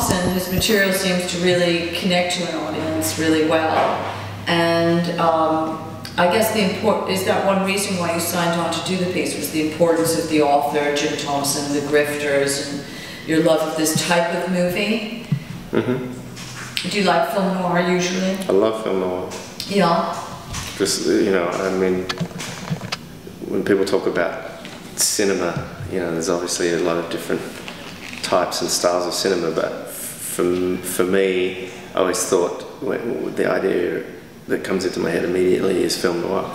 Thompson, his material seems to really connect to an audience really well. And I guess is that one reason why you signed on to do the piece, was the importance of the author, Jim Thompson, the grifters, and your love of this type of movie? Mm-hmm. Do you like film noir usually? I love film noir. Yeah. Just, you know, I mean, when people talk about cinema, you know, there's obviously a lot of different types and styles of cinema, but for me, I always thought the idea that comes into my head immediately is film noir.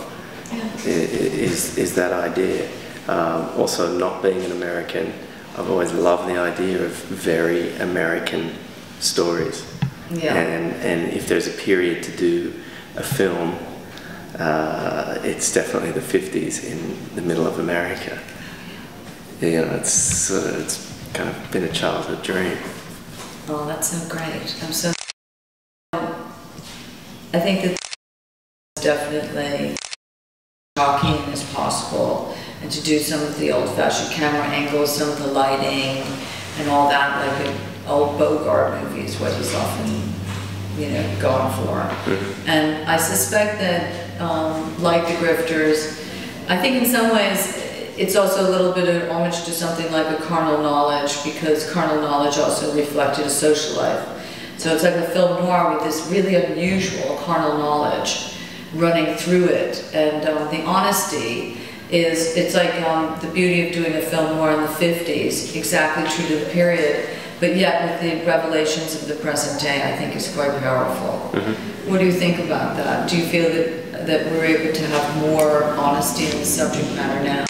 Yeah. Is that idea. Also, not being an American, I've always loved the idea of very American stories. Yeah. And if there's a period to do a film, it's definitely the 50s in the middle of America. You know, it's kind of been a childhood dream. Oh, that's so great. I think that definitely talking as possible, and to do some of the old-fashioned camera angles, some of the lighting, and all that, like an old Bogart movies, what he's often, you know, gone for. Mm-hmm. And I suspect that, like the grifters, I think in some ways it's also a little bit of homage to something like a Carnal Knowledge, because Carnal Knowledge also reflected a social life. So it's like a film noir with this really unusual carnal knowledge running through it. And the honesty is, it's like the beauty of doing a film noir in the 50s, exactly true to the period, but yet with the revelations of the present day, I think is quite powerful. Mm-hmm. What do you think about that? Do you feel that we're able to have more honesty in the subject matter now?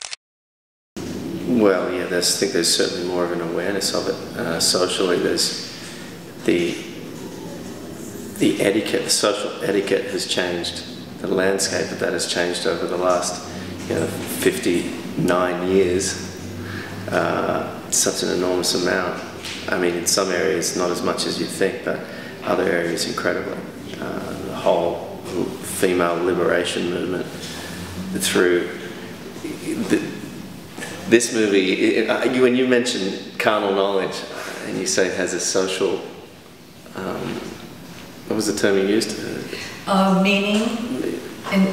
Well, yeah, I think there's certainly more of an awareness of it. Socially, there's the etiquette, the social etiquette has changed. The landscape of that has changed over the last, 59 years. Such an enormous amount. I mean, in some areas not as much as you'd think, but other areas incredibly. The whole female liberation movement through this movie. When you mentioned carnal knowledge, and you say it has a social, what was the term you used? Meaning in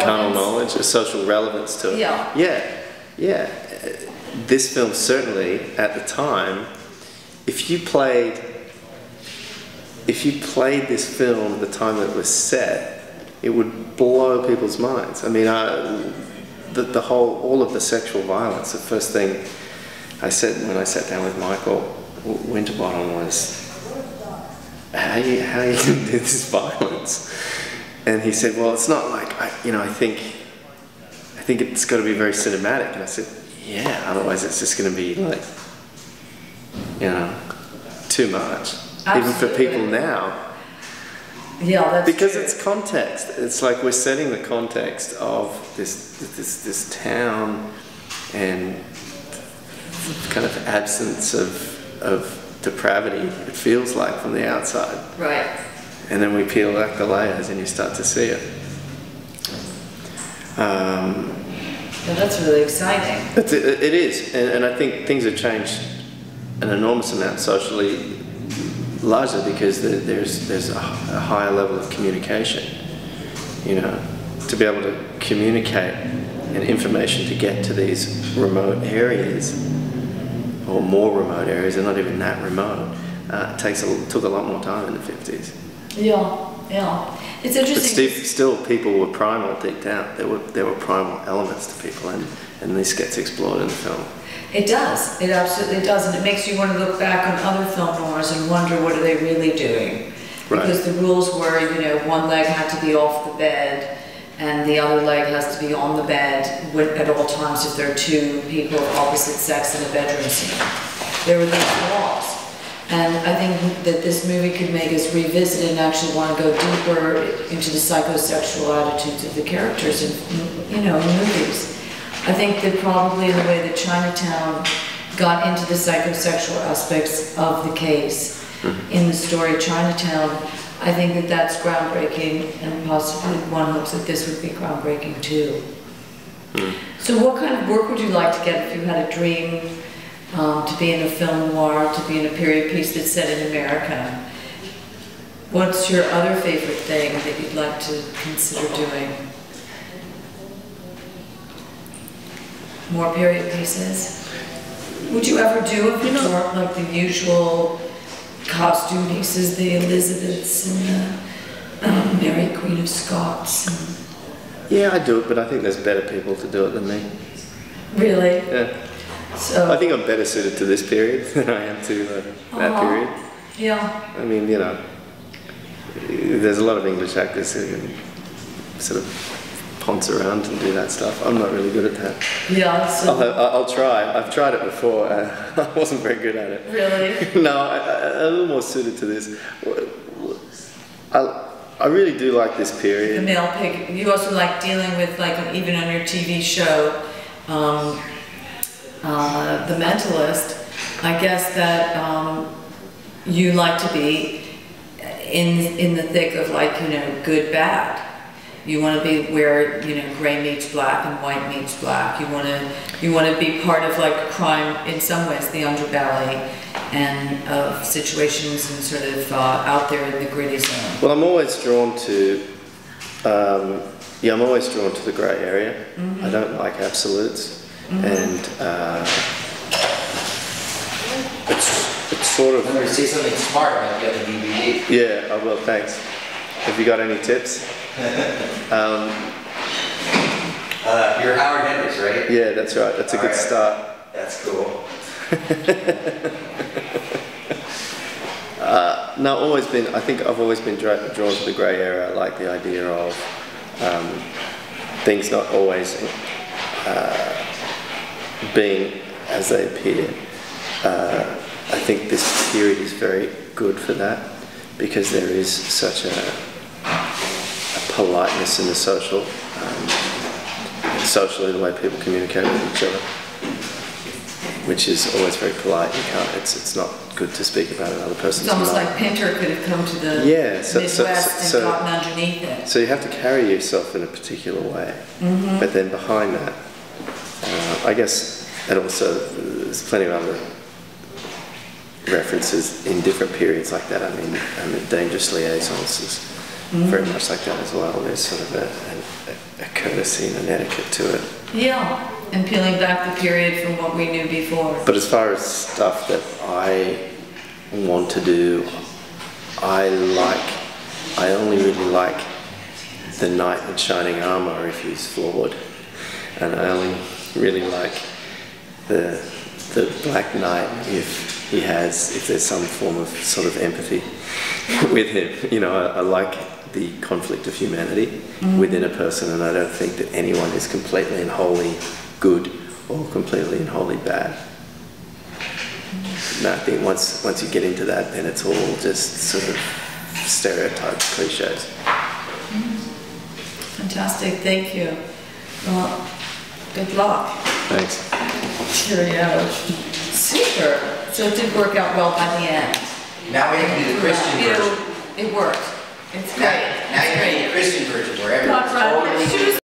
carnal knowledge, a social relevance to it. Yeah. Yeah. This film certainly, at the time, if you played this film at the time that it was set, it would blow people's minds. I mean, all of the sexual violence, the first thing I said when I sat down with Michael Winterbottom was, how you going to do this violence? And he said, well, it's not like, I think it's got to be very cinematic. And I said, yeah, otherwise it's just going to be like, too much. Absolutely. Even for people now. Yeah, that's because true. It's context. It's like we're setting the context of this town and kind of absence of depravity, it feels like, from the outside. Right. And then we peel back the layers and you start to see it. Yeah, that's really exciting. It is, and I think things have changed an enormous amount socially, largely because there's a higher level of communication. To be able to communicate and information to get to these remote areas, or more remote areas, they're not even that remote, took a lot more time in the 50s. Yeah. It's interesting. But still people were primal deep down. There were primal elements to people, and this gets explored in the film. It does. It absolutely does. And it makes you want to look back on other film noirs and wonder, what are they really doing? Right. Because the rules were, one leg had to be off the bed and the other leg has to be on the bed at all times if there are two people of opposite sex in a bedroom scene. There were these laws. And I think that this movie could make us revisit and actually want to go deeper into the psychosexual attitudes of the characters in movies. I think that probably in the way that Chinatown got into the psychosexual aspects of the case in the story Chinatown, I think that that's groundbreaking, and possibly one hopes that this would be groundbreaking too. So what kind of work would you like to get if you had a dream to be in a film noir, to be in a period piece that's set in America. What's your other favorite thing that you'd like to consider doing? More period pieces? Would you ever do a Victor, like the usual costume pieces, the Elizabeths and the Mary Queen of Scots? Yeah, I do it, but I think there's better people to do it than me. Really? Yeah. So I think I'm better suited to this period than I am to that period. Yeah. I mean, you know, there's a lot of English actors who can sort of ponce around and do that stuff. I'm not really good at that. Yeah. So I'll try. I've tried it before. I wasn't very good at it. really? No, I'm a little more suited to this. I really do like this The period. male pig. You also like dealing with, like, even on your TV show, The Mentalist. I guess that you like to be in the thick of, like, you know, good, bad. You want to be where, you know, gray meets black and white meets black. You want to be part of, like, crime in some ways, the underbelly, and of situations and sort of out there in the gritty zone. Well, I'm always drawn to, I'm always drawn to the grey area. I don't like absolutes, and it's sort of. I'm going to say something smart about the other DVD. Yeah, I will. Thanks. Have you got any tips? You're Howard Hendricks, right? Yeah, that's right. That's a good start. That's cool. No, I think I've always been drawn to the grey area. I like the idea of things not always being as they appear. I think this period is very good for that because there is such a politeness in the socially the way people communicate with each other, which is always very polite. It's not good to speak about another person's It's almost mind. like Pinter could have come to the Midwest and gotten underneath it. So you have to carry yourself in a particular way, but then behind that, I guess, and also there's plenty of other references in different periods like that. I mean Dangerous Liaisons is very much like that as well. There's sort of a courtesy and an etiquette to it. Yeah, and peeling back the period from what we knew before. But as far as stuff that I want to do, I only really like the knight in shining armor if he's flawed, and I only really like the Black Knight if there's some form of sort of empathy with him. You know, I like the conflict of humanity within a person, and I don't think that anyone is completely and wholly good or completely and wholly bad. No, I think once you get into that, then it's all just sort of stereotypes, cliches. Fantastic, thank you. Well, good luck. Thanks. Cheerio. Super. So it did work out well by the end. Now we have to do the Christian version. It worked. It's great. Now you have to do the Christian version where everyone's Not right. totally